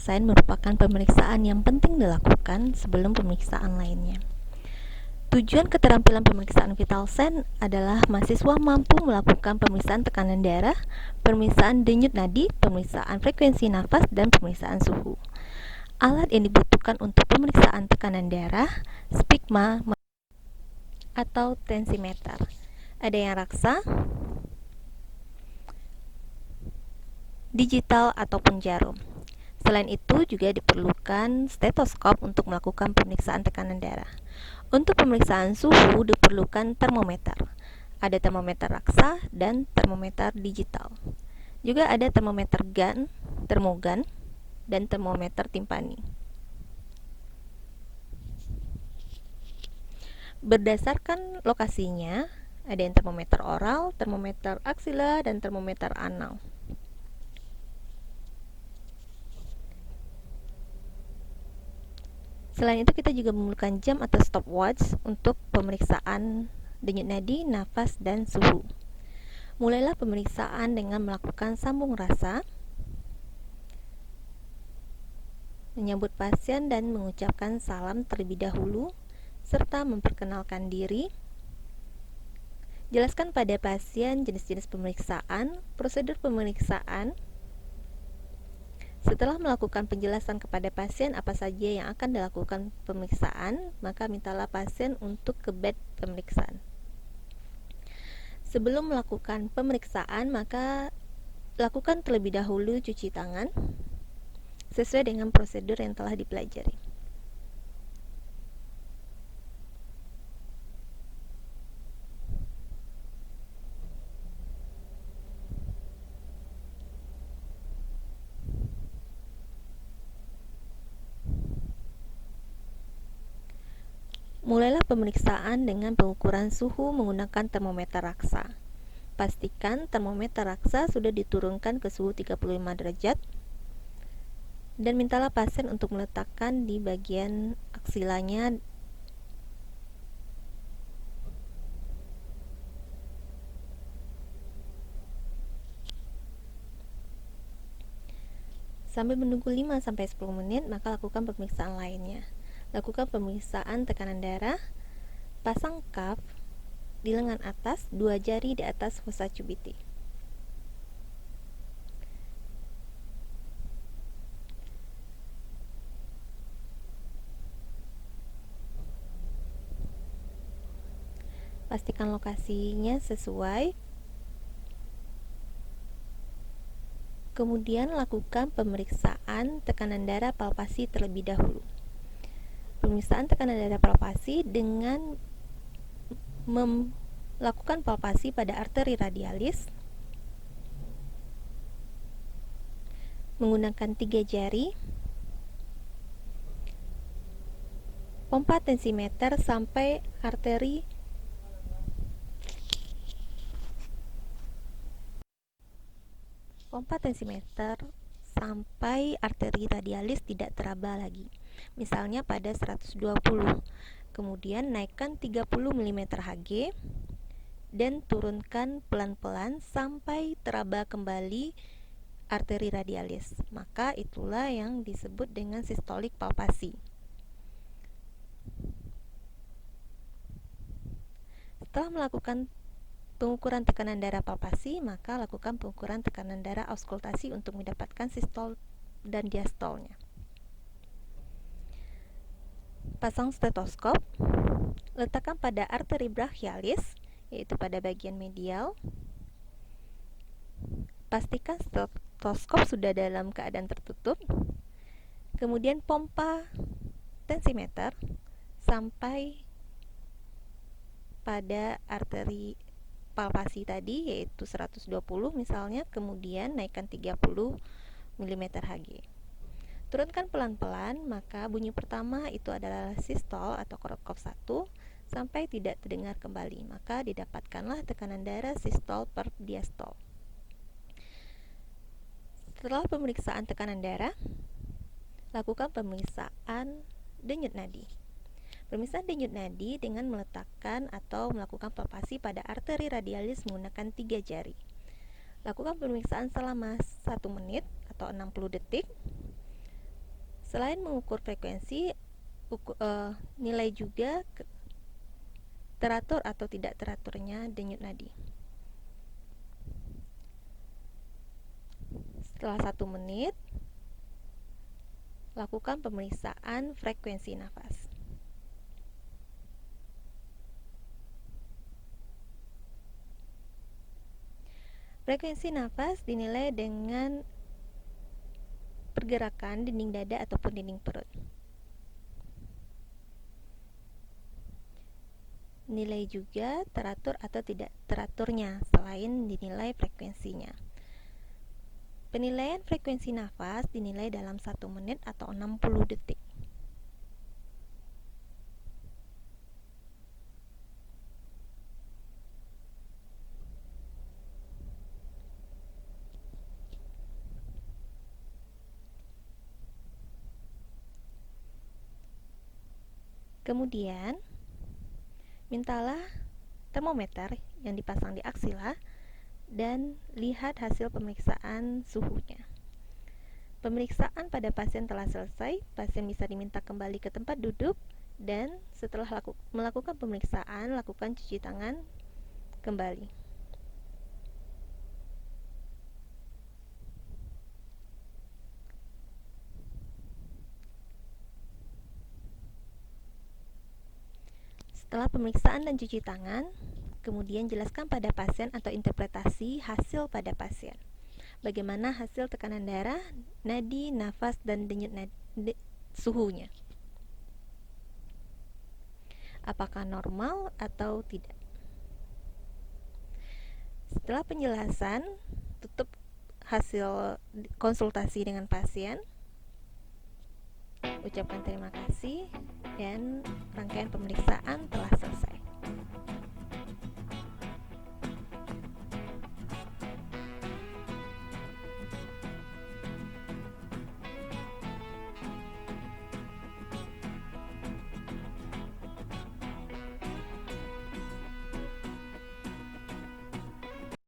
Sen merupakan pemeriksaan yang penting dilakukan sebelum pemeriksaan lainnya. Tujuan keterampilan pemeriksaan vital sign adalah mahasiswa mampu melakukan pemeriksaan tekanan darah, pemeriksaan denyut nadi, pemeriksaan frekuensi nafas, dan pemeriksaan suhu. Alat yang dibutuhkan untuk pemeriksaan tekanan darah, sphygma atau tensimeter. Ada yang raksa, digital, ataupun jarum. Selain itu juga diperlukan stetoskop untuk melakukan pemeriksaan tekanan darah. Untuk pemeriksaan suhu diperlukan termometer. Ada termometer raksa dan termometer digital. Juga ada termometer gun, termogan, dan termometer timpani. Berdasarkan lokasinya, ada yang termometer oral, termometer aksila, dan termometer anal. Selain itu kita juga memerlukan jam atau stopwatch untuk pemeriksaan denyut nadi, nafas, dan suhu. Mulailah pemeriksaan dengan melakukan sambung rasa, menyambut pasien dan mengucapkan salam terlebih dahulu, serta memperkenalkan diri. Jelaskan pada pasien jenis-jenis pemeriksaan, prosedur pemeriksaan. Setelah melakukan penjelasan kepada pasien apa saja yang akan dilakukan pemeriksaan, maka mintalah pasien untuk ke bed pemeriksaan. Sebelum melakukan pemeriksaan, maka lakukan terlebih dahulu cuci tangan sesuai dengan prosedur yang telah dipelajari. Mulailah pemeriksaan dengan pengukuran suhu menggunakan termometer raksa. Pastikan termometer raksa sudah diturunkan ke suhu 35 derajat dan mintalah pasien untuk meletakkan di bagian aksilanya sambil menunggu 5-10 menit, maka lakukan pemeriksaan lainnya. Lakukan pemeriksaan tekanan darah, pasang cuff di lengan atas, 2 jari di atas fossa cubiti. Pastikan lokasinya sesuai. Kemudian lakukan pemeriksaan tekanan darah palpasi terlebih dahulu. Pemeriksaan tekanan darah palpasi dengan melakukan palpasi pada arteri radialis menggunakan 3 jari, pompa tensimeter sampai arteri radialis tidak teraba lagi. Misalnya pada 120. Kemudian naikkan 30 mm Hg dan turunkan pelan-pelan sampai teraba kembali arteri radialis. Maka itulah yang disebut dengan sistolik palpasi. Setelah melakukan pengukuran tekanan darah palpasi, maka lakukan pengukuran tekanan darah auskultasi untuk mendapatkan sistol dan diastolnya. Pasang stetoskop, letakkan pada arteri brachialis, yaitu pada bagian medial. Pastikan stetoskop sudah dalam keadaan tertutup. Kemudian pompa tensimeter sampai pada arteri palpasi tadi, yaitu 120 misalnya, kemudian naikkan 30 mm Hg. Turunkan pelan-pelan, maka bunyi pertama itu adalah sistol atau korokop 1 sampai tidak terdengar kembali, maka didapatkanlah tekanan darah sistol per diastol. Setelah pemeriksaan tekanan darah, lakukan pemeriksaan denyut nadi. Pemeriksaan denyut nadi dengan meletakkan atau melakukan palpasi pada arteri radialis menggunakan 3 jari. Lakukan pemeriksaan selama 1 menit atau 60 detik. Selain mengukur frekuensi, nilai juga teratur atau tidak teraturnya denyut nadi. Setelah 1 menit, lakukan pemeriksaan frekuensi nafas. Frekuensi nafas dinilai dengan pergerakan dinding dada ataupun dinding perut. Nilai juga teratur atau tidak teraturnya selain dinilai frekuensinya. Penilaian frekuensi nafas dinilai dalam 1 menit atau 60 detik. Kemudian, mintalah termometer yang dipasang di aksila dan lihat hasil pemeriksaan suhunya. Pemeriksaan pada pasien telah selesai, pasien bisa diminta kembali ke tempat duduk dan setelah melakukan pemeriksaan, lakukan cuci tangan kembali. Setelah pemeriksaan dan cuci tangan, kemudian jelaskan pada pasien atau interpretasi hasil pada pasien. Bagaimana hasil tekanan darah, nadi, nafas, dan denyut nadi, suhunya. Apakah normal atau tidak? Setelah penjelasan, tutup hasil konsultasi dengan pasien. Ucapkan terima kasih dan rangkaian pemeriksaan telah selesai.